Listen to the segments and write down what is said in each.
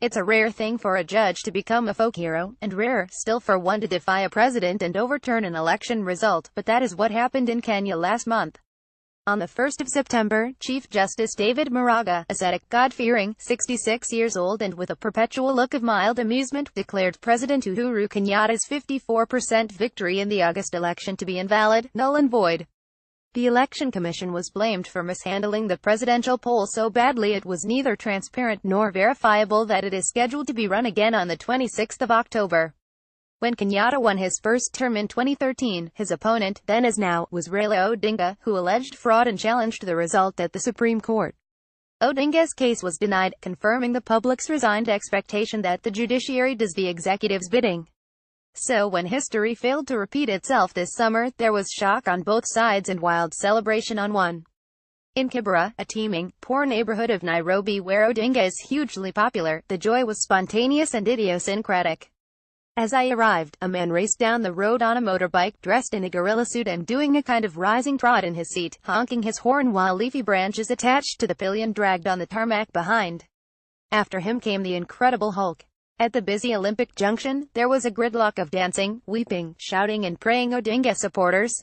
It's a rare thing for a judge to become a folk hero, and rarer still for one to defy a president and overturn an election result, but that is what happened in Kenya last month. On the 1st of September, Chief Justice David Maraga, ascetic, God-fearing, 66 years old and with a perpetual look of mild amusement, declared President Uhuru Kenyatta's 54% victory in the August election to be invalid, null and void. The Election Commission was blamed for mishandling the presidential poll so badly it was neither transparent nor verifiable that it is scheduled to be run again on the 26th of October. When Kenyatta won his first term in 2013, his opponent, then as now, was Raila Odinga, who alleged fraud and challenged the result at the Supreme Court. Odinga's case was denied, confirming the public's resigned expectation that the judiciary does the executive's bidding. So when history failed to repeat itself this summer, there was shock on both sides and wild celebration on one. In Kibera, a teeming, poor neighborhood of Nairobi where Odinga is hugely popular, the joy was spontaneous and idiosyncratic. As I arrived, a man raced down the road on a motorbike, dressed in a gorilla suit and doing a kind of rising trot in his seat, honking his horn while leafy branches attached to the pillion dragged on the tarmac behind. After him came the Incredible Hulk. At the busy Olympic Junction, there was a gridlock of dancing, weeping, shouting and praying Odinga supporters.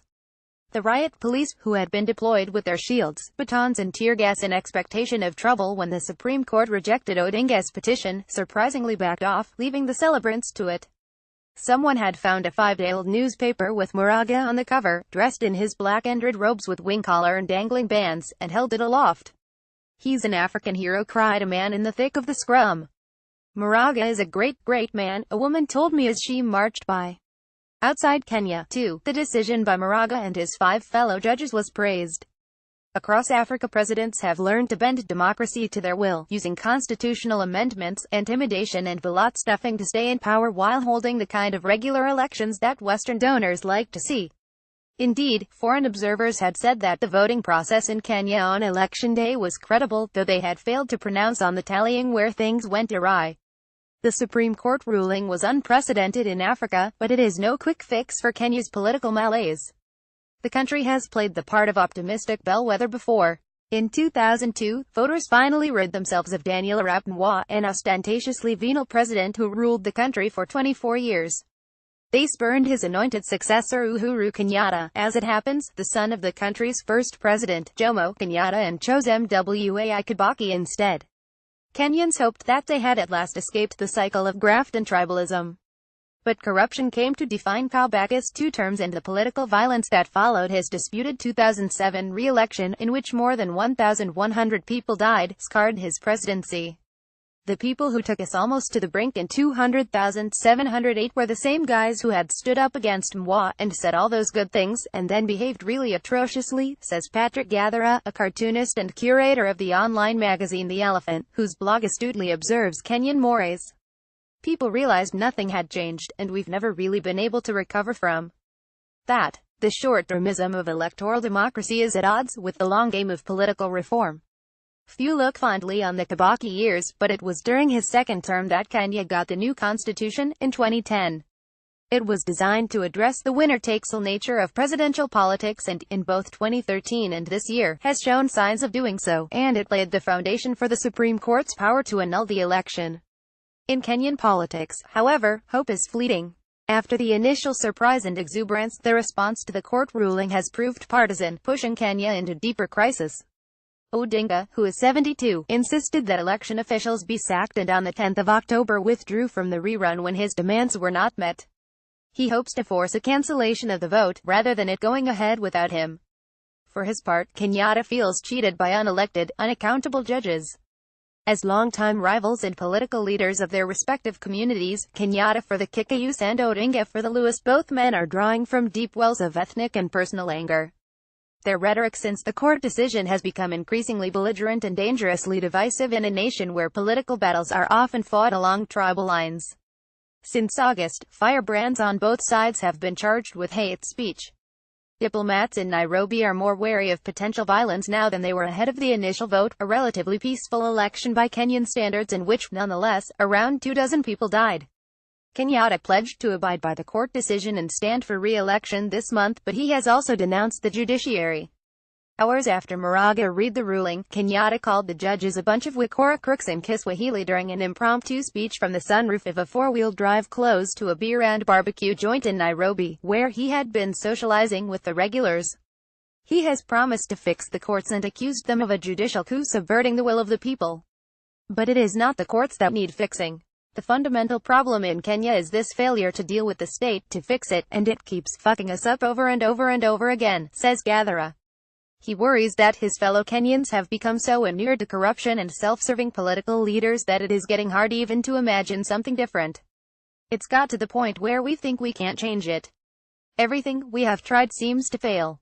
The riot police, who had been deployed with their shields, batons and tear gas in expectation of trouble when the Supreme Court rejected Odinga's petition, surprisingly backed off, leaving the celebrants to it. Someone had found a 5-day-old newspaper with Maraga on the cover, dressed in his black and red robes with wing collar and dangling bands, and held it aloft. "He's an African hero," cried a man in the thick of the scrum. "Maraga is a great man," a woman told me as she marched by. Outside Kenya, too, the decision by Maraga and his 5 fellow judges was praised. Across Africa, presidents have learned to bend democracy to their will, using constitutional amendments, intimidation and ballot stuffing to stay in power while holding the kind of regular elections that Western donors like to see. Indeed, foreign observers had said that the voting process in Kenya on election day was credible, though they had failed to pronounce on the tallying where things went awry. The Supreme Court ruling was unprecedented in Africa, but it is no quick fix for Kenya's political malaise. The country has played the part of optimistic bellwether before. In 2002, voters finally rid themselves of Daniel Arap Moi, an ostentatiously venal president who ruled the country for 24 years. They spurned his anointed successor Uhuru Kenyatta, as it happens, the son of the country's first president, Jomo Kenyatta, and chose Mwai Kibaki instead. Kenyans hoped that they had at last escaped the cycle of graft and tribalism. But corruption came to define Kibaki's 2 terms and the political violence that followed his disputed 2007 re-election, in which more than 1,100 people died, scarred his presidency. The people who took us almost to the brink in 200,708 were the same guys who had stood up against Moi and said all those good things, and then behaved really atrociously, says Patrick Gathera, a cartoonist and curator of the online magazine The Elephant, whose blog astutely observes Kenyan mores. People realized nothing had changed, and we've never really been able to recover from that. The short-termism of electoral democracy is at odds with the long game of political reform. Few look fondly on the Kibaki years, but it was during his second term that Kenya got the new constitution, in 2010. It was designed to address the winner-takes-all nature of presidential politics and, in both 2013 and this year, has shown signs of doing so, and it laid the foundation for the Supreme Court's power to annul the election. In Kenyan politics, however, hope is fleeting. After the initial surprise and exuberance, the response to the court ruling has proved partisan, pushing Kenya into deeper crisis. Odinga, who is 72, insisted that election officials be sacked and on the 10th of October withdrew from the rerun when his demands were not met. He hopes to force a cancellation of the vote, rather than it going ahead without him. For his part, Kenyatta feels cheated by unelected, unaccountable judges. As longtime rivals and political leaders of their respective communities, Kenyatta for the Kikayus and Odinga for the Luas, both men are drawing from deep wells of ethnic and personal anger. Their rhetoric since the court decision has become increasingly belligerent and dangerously divisive in a nation where political battles are often fought along tribal lines. Since August, firebrands on both sides have been charged with hate speech. Diplomats in Nairobi are more wary of potential violence now than they were ahead of the initial vote, a relatively peaceful election by Kenyan standards in which, nonetheless, around 24 people died. Kenyatta pledged to abide by the court decision and stand for re-election this month, but he has also denounced the judiciary. Hours after Maraga read the ruling, Kenyatta called the judges a bunch of Wakora crooks in Kiswahili during an impromptu speech from the sunroof of a four-wheel drive close to a beer and barbecue joint in Nairobi, where he had been socializing with the regulars. He has promised to fix the courts and accused them of a judicial coup subverting the will of the people. But it is not the courts that need fixing. The fundamental problem in Kenya is this failure to deal with the state to fix it, and it keeps fucking us up over and over and over again, says Gathara. He worries that his fellow Kenyans have become so inured to corruption and self-serving political leaders that it is getting hard even to imagine something different. It's got to the point where we think we can't change it. Everything we have tried seems to fail.